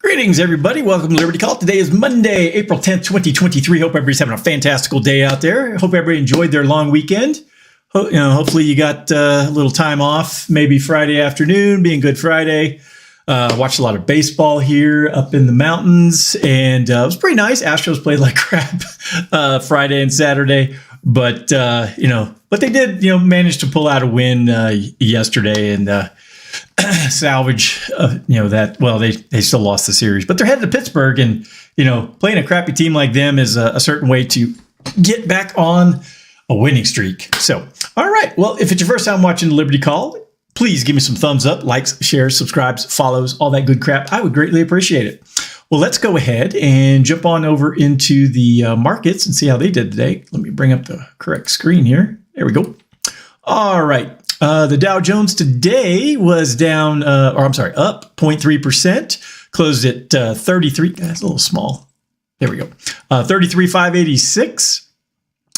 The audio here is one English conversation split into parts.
Greetings, everybody. Welcome to Liberty Call. Today is Monday, April 10th, 2023. Hope everybody's having a fantastical day out there. Hope everybody enjoyed their long weekend. Hopefully you got a little time off, maybe Friday afternoon, being Good Friday. Watched a lot of baseball here up in the mountains, and it was pretty nice. Astros played like crap Friday and Saturday, but they did, manage to pull out a win yesterday and salvage, that. Well, they still lost the series, but they're headed to Pittsburgh, and playing a crappy team like them is a certain way to get back on a winning streak. So, all right. Well, if it's your first time watching the Liberty Call, please give me some thumbs up, likes, shares, subscribes, follows, all that good crap. I would greatly appreciate it. Well, let's go ahead and jump on over into the markets and see how they did today. Let me bring up the correct screen here. There we go. All right. The Dow Jones today was down, up 0.3%, closed at 33. That's a little small. There we go. 33,586.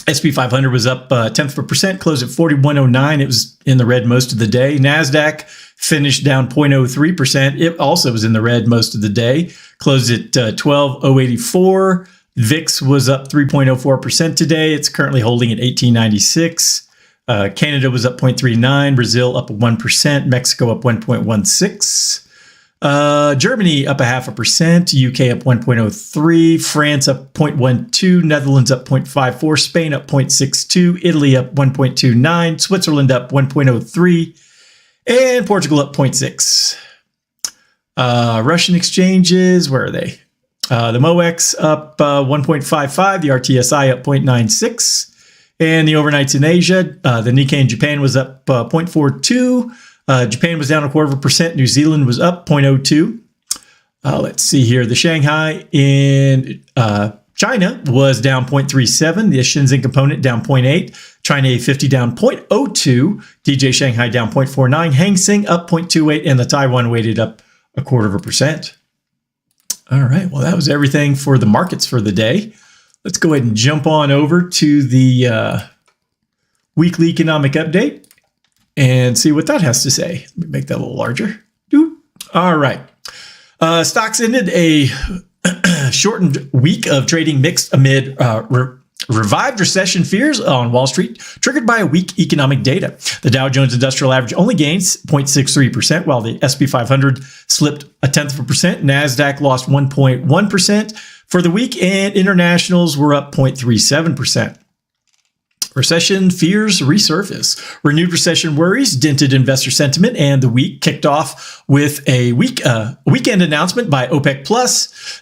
SP 500 was up 0.1%, closed at 4109. It was in the red most of the day. NASDAQ finished down 0.03%. It also was in the red most of the day, closed at 12,084. VIX was up 3.04% today. It's currently holding at 1896. Canada was up 0.39, Brazil up 1%, Mexico up 1.16, Germany up 0.5%, UK up 1.03, France up 0.12, Netherlands up 0.54, Spain up 0.62, Italy up 1.29, Switzerland up 1.03, and Portugal up 0.6. Russian exchanges, where are they? The MOEX up 1.55, the RTSI up 0.96. And the overnights in Asia, the Nikkei in Japan was up 0.42. Japan was down 0.25%. New Zealand was up 0.02. Let's see here. The Shanghai in China was down 0.37. The Shenzhen component down 0.8. China A50 down 0.02. DJ Shanghai down 0.49. Hang Seng up 0.28. And the Taiwan weighted up 0.25%. All right. Well, that was everything for the markets for the day. Let's go ahead and jump on over to the weekly economic update and see what that has to say. Let me make that a little larger. All right. Stocks ended a shortened week of trading mixed amid revived recession fears on Wall Street, triggered by a weak economic data. The Dow Jones Industrial Average only gains 0.63%, while the SP 500 slipped 0.1%. NASDAQ lost 1.1%. For the week, and internationals were up 0.37%. Recession fears resurface. Renewed recession worries dented investor sentiment, and the week kicked off with a weekend announcement by OPEC Plus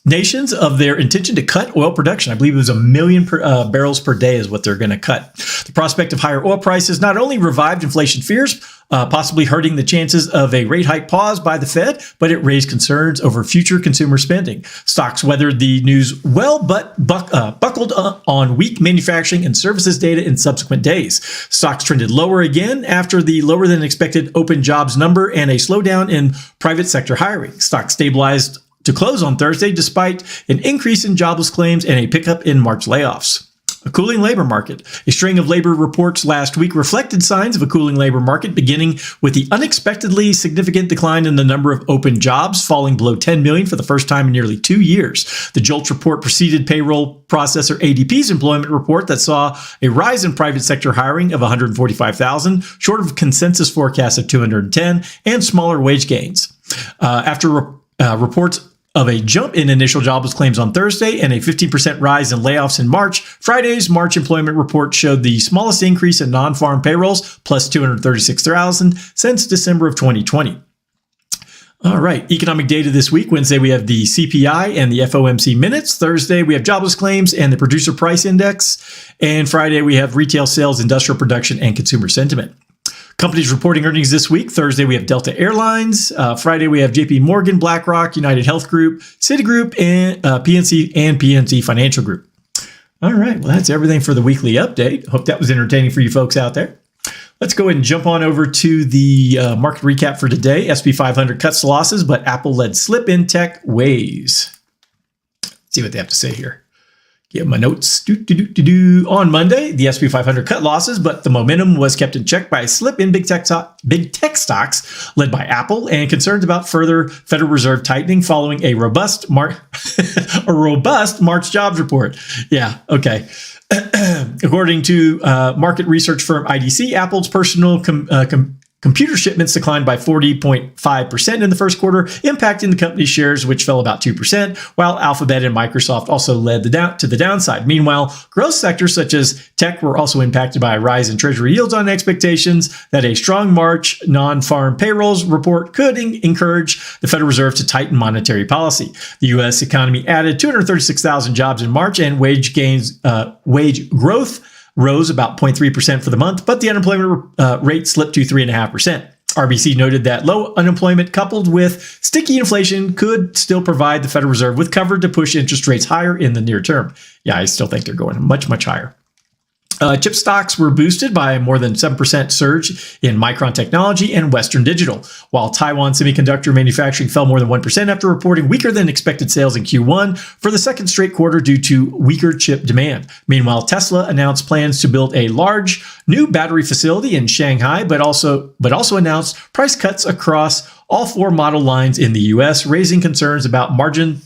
nations of their intention to cut oil production. I believe it was 1 million barrels per day is what they're going to cut. The prospect of higher oil prices not only revived inflation fears, possibly hurting the chances of a rate hike pause by the Fed, but it raised concerns over future consumer spending. Stocks weathered the news well, but buckled on weak manufacturing and services data in subsequent days. Stocks trended lower again after the lower than expected open jobs number and a slowdown in private sector hiring. Stocks stabilized to close on Thursday, despite an increase in jobless claims and a pickup in March layoffs. A cooling labor market. A string of labor reports last week reflected signs of a cooling labor market, beginning with the unexpectedly significant decline in the number of open jobs, falling below 10 million for the first time in nearly 2 years. The JOLTS report preceded payroll processor ADP's employment report that saw a rise in private sector hiring of 145,000, short of consensus forecasts of 210, and smaller wage gains. After reports of a jump in initial jobless claims on Thursday and a 15% rise in layoffs in March, Friday's March employment report showed the smallest increase in non-farm payrolls, plus 236,000 since December of 2020. All right, economic data this week. Wednesday, we have the CPI and the FOMC minutes. Thursday, we have jobless claims and the producer price index. And Friday, we have retail sales, industrial production, and consumer sentiment. Companies reporting earnings this week. Thursday, we have Delta Airlines. Friday, we have JP Morgan, BlackRock, United Health Group, Citigroup, and PNC Financial Group. All right. Well, that's everything for the weekly update. Hope that was entertaining for you folks out there. Let's go ahead and jump on over to the market recap for today. SP 500 cuts losses, but Apple led slip in tech ways. Let's see what they have to say here. Get my notes. On Monday, the S&P 500 cut losses, but the momentum was kept in check by a slip in big tech stocks led by Apple and concerns about further Federal Reserve tightening following a robust March jobs report. Yeah, okay. According to market research firm IDC, Apple's personal computer shipments declined by 40.5% in the first quarter, impacting the company's shares, which fell about 2%, while Alphabet and Microsoft also led to the downside. Meanwhile, growth sectors such as tech were also impacted by a rise in Treasury yields on expectations that a strong March non-farm payrolls report could encourage the Federal Reserve to tighten monetary policy. The U.S. economy added 236,000 jobs in March, and wage growth rose about 0.3% for the month, but the unemployment rate slipped to 3.5%. RBC noted that low unemployment coupled with sticky inflation could still provide the Federal Reserve with cover to push interest rates higher in the near term. Yeah, I still think they're going much, much higher. Chip stocks were boosted by a more than 7% surge in Micron Technology and Western Digital, while Taiwan Semiconductor Manufacturing fell more than 1% after reporting weaker than expected sales in Q1 for the second straight quarter due to weaker chip demand. Meanwhile, Tesla announced plans to build a large new battery facility in Shanghai, but also announced price cuts across all four model lines in the U.S., raising concerns about margin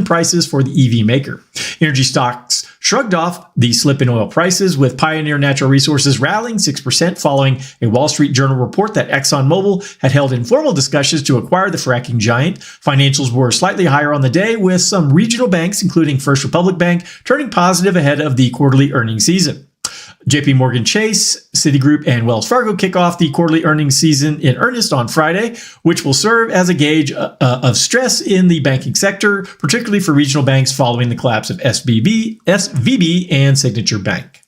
prices for the EV maker. Energy stocks shrugged off the slip in oil prices, with Pioneer Natural Resources rallying 6% following a Wall Street Journal report that ExxonMobil had held informal discussions to acquire the fracking giant. Financials were slightly higher on the day, with some regional banks, including First Republic Bank, turning positive ahead of the quarterly earnings season. JP Morgan Chase, Citigroup, and Wells Fargo kick off the quarterly earnings season in earnest on Friday, which will serve as a gauge of stress in the banking sector, particularly for regional banks following the collapse of SVB and Signature Bank.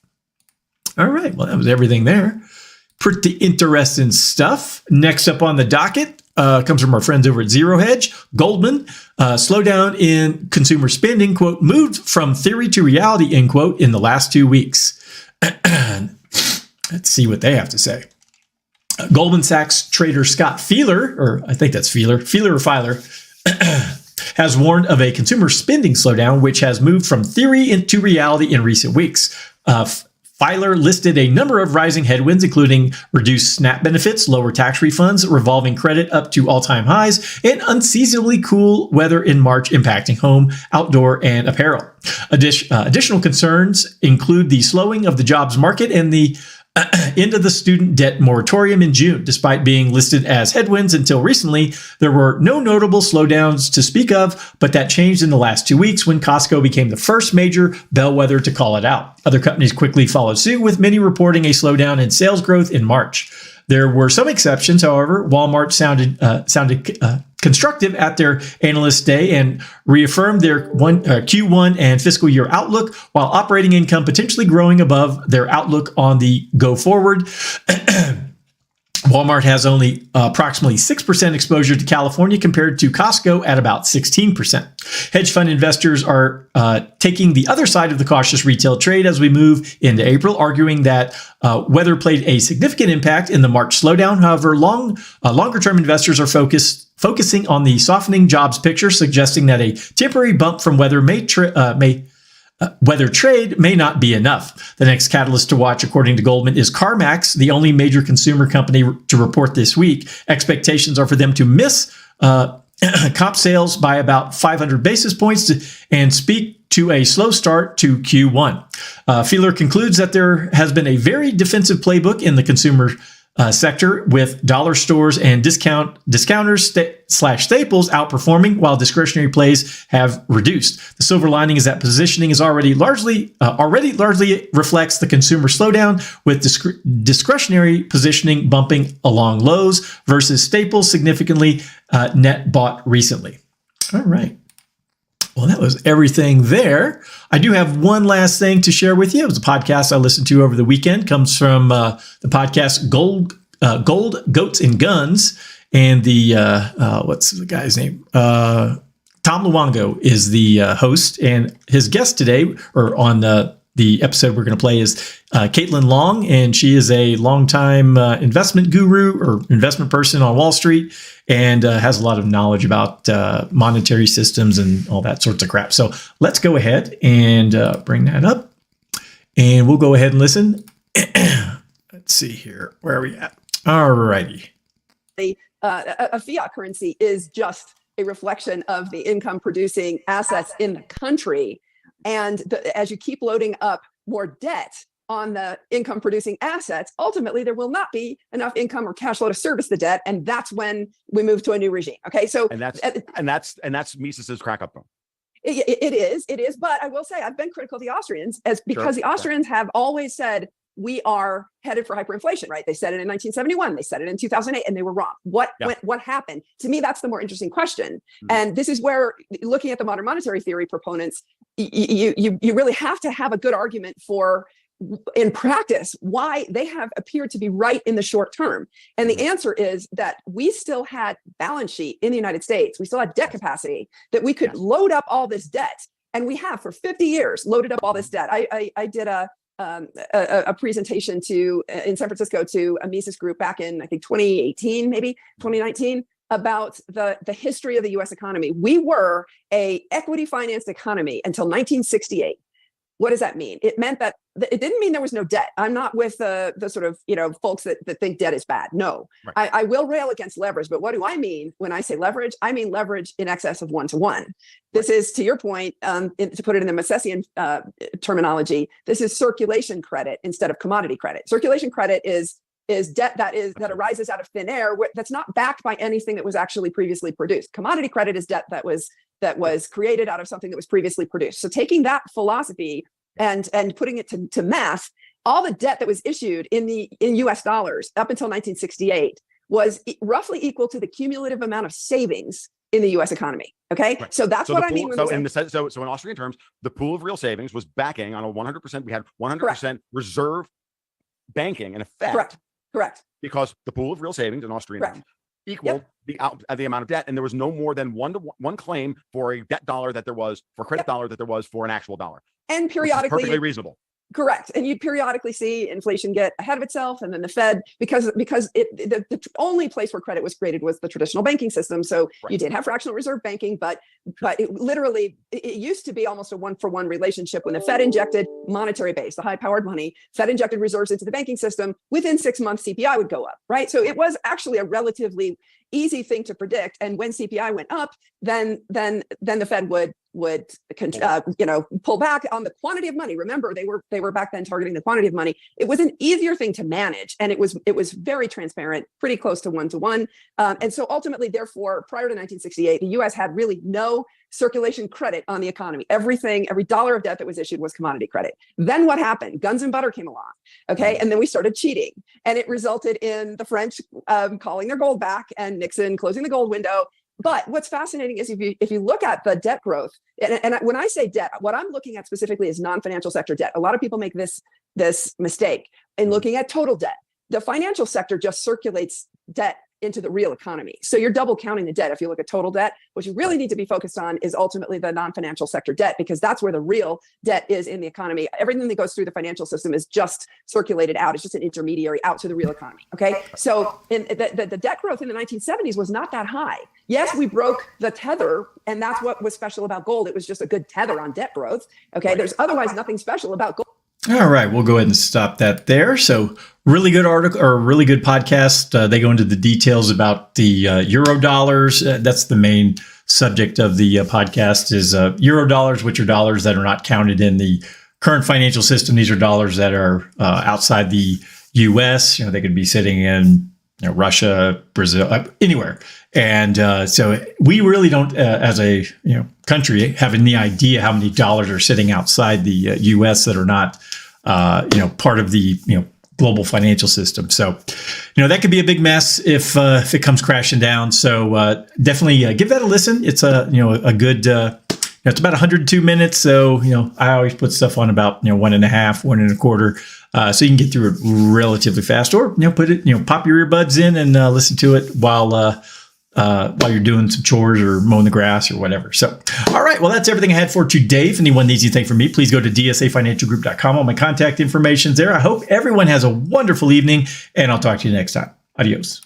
All right, well, that was everything there. Pretty interesting stuff. Next up on the docket comes from our friends over at Zero Hedge. Goldman, slowdown in consumer spending, quote, moved from theory to reality, end quote, in the last 2 weeks. Let's see what they have to say. Goldman Sachs trader Scott Fiedler, or I think that's Fiedler or Filer, has warned of a consumer spending slowdown, which has moved from theory into reality in recent weeks. Filer listed a number of rising headwinds, including reduced SNAP benefits, lower tax refunds, revolving credit up to all-time highs, and unseasonably cool weather in March impacting home, outdoor, and apparel. Additional concerns include the slowing of the jobs market and the end of the student debt moratorium in June. Despite being listed as headwinds until recently, there were no notable slowdowns to speak of, but that changed in the last 2 weeks when Costco became the first major bellwether to call it out. Other companies quickly followed suit, with many reporting a slowdown in sales growth in March. There were some exceptions, however. Walmart sounded constructive at their analyst day and reaffirmed their Q1 and fiscal year outlook, while operating income potentially growing above their outlook on the go forward. Walmart has only approximately 6% exposure to California compared to Costco at about 16%. Hedge fund investors are taking the other side of the cautious retail trade as we move into April, arguing that weather played a significant impact in the March slowdown. However, longer-term investors are focusing on the softening jobs picture, suggesting that a temporary bump from weather weather trade may not be enough. The next catalyst to watch, according to Goldman, is CarMax, the only major consumer company to report this week. Expectations are for them to miss comp sales by about 500 basis points and speak to a slow start to Q1. Fiedler concludes that there has been a very defensive playbook in the consumer sector, with dollar stores and discounters staples outperforming while discretionary plays have reduced. The silver lining is that positioning is already largely reflects the consumer slowdown, with discretionary positioning bumping along lows versus staples significantly net bought recently. All right. Well, that was everything there. I do have one last thing to share with you. It was a podcast I listened to over the weekend. Comes from the podcast Gold, Goats, and Guns. And the, what's the guy's name? Tom Luongo is the host. And his guest today, or on the episode we're going to play is Caitlin Long, and she is a longtime investment guru or investment person on Wall Street, and has a lot of knowledge about monetary systems and all that sorts of crap. So let's go ahead and bring that up, and we'll go ahead and listen. Let's see here. Where are we at? All righty. A fiat currency is just a reflection of the income producing assets in the country. And as you keep loading up more debt on the income producing assets, ultimately there will not be enough income or cash flow to service the debt. And that's when we move to a new regime. Okay. So and that's Mises's crack up. It is. But I will say I've been critical of the Austrians because the Austrians have always said, we are headed for hyperinflation, right? They said it in 1971. They said it in 2008, and they were wrong. What happened? To me, that's the more interesting question. Mm-hmm. And this is where, looking at the modern monetary theory proponents, you really have to have a good argument for, in practice, why they have appeared to be right in the short term. And the answer is that we still had balance sheet in the United States. We still had debt capacity that we could load up all this debt. And we have for 50 years loaded up all this debt. I did a presentation in San Francisco to a Mises group back in, I think, 2018, maybe 2019, about the history of the U.S. economy. We were a equity financed economy until 1968. What does that mean? It meant that it didn't mean there was no debt. I'm not with the sort of, folks that think debt is bad. No, right. I will rail against leverage. But what do I mean when I say leverage? I mean leverage in excess of 1-to-1. This is, to your point, to put it in the Misesian terminology, this is circulation credit instead of commodity credit. Circulation credit is debt that arises out of thin air, that's not backed by anything that was actually previously produced. Commodity credit is debt that was created out of something that was previously produced. So taking that philosophy and putting it to math, all the debt that was issued in US dollars up until 1968 was roughly equal to the cumulative amount of savings in the US economy. Okay. Right. So that's what I mean. So in Austrian terms, the pool of real savings was backing on a 100%. We had 100% reserve banking in effect. Correct. Because the pool of real savings in Austrian terms equaled the amount of debt, and there was no more than one claim for a debt dollar that there was for credit dollar that there was for an actual dollar. And periodically, perfectly reasonable. Correct. And you periodically see inflation get ahead of itself, and then the Fed, because the only place where credit was created was the traditional banking system. So you did have fractional reserve banking, but it used to be almost a one-for-one relationship. When the Fed injected monetary base, the high-powered money, Fed injected reserves into the banking system, within 6 months, CPI would go up, right? So it was actually a relatively easy thing to predict. And when CPI went up, then the Fed would pull back on the quantity of money. Remember, they were back then targeting the quantity of money. It was an easier thing to manage, and it was very transparent, pretty close to 1-to-1. And so ultimately, therefore, prior to 1968, the U.S. had really no circulation credit on the economy. Every dollar of debt that was issued was commodity credit. Then what happened? Guns and butter came along. Okay. And then we started cheating, and it resulted in the French calling their gold back and Nixon closing the gold window. But what's fascinating is if you look at the debt growth, and when I say debt, what I'm looking at specifically is non-financial sector debt. A lot of people make this mistake in looking at total debt. The financial sector just circulates debt into the real economy. So you're double counting the debt. If you look at total debt, what you really need to be focused on is ultimately the non-financial sector debt, because that's where the real debt is in the economy. Everything that goes through the financial system is just circulated out. It's just an intermediary out to the real economy. Okay. So the debt growth in the 1970s was not that high. Yes, we broke the tether, and that's what was special about gold. It was just a good tether on debt growth. Okay. There's otherwise nothing special about gold. All right, we'll go ahead and stop that there. So really good article, or really good podcast. They go into the details about the Eurodollars. That's the main subject of the podcast is Eurodollars, which are dollars that are not counted in the current financial system. These are dollars that are outside the U.S. They could be sitting in Russia, Brazil, anywhere. And so we really don't, as a country, have any idea how many dollars are sitting outside the U.S. that are not, part of the global financial system. So, that could be a big mess if it comes crashing down. So definitely give that a listen. It's a good. It's about 102 minutes. So I always put stuff on about 1.5, 1.25. So you can get through it relatively fast, or put it, pop your earbuds in and listen to it while while you're doing some chores or mowing the grass or whatever. So, all right. Well, that's everything I had for today. If anyone needs anything from me, please go to dsafinancialgroup.com. All my contact information is there. I hope everyone has a wonderful evening, and I'll talk to you next time. Adios.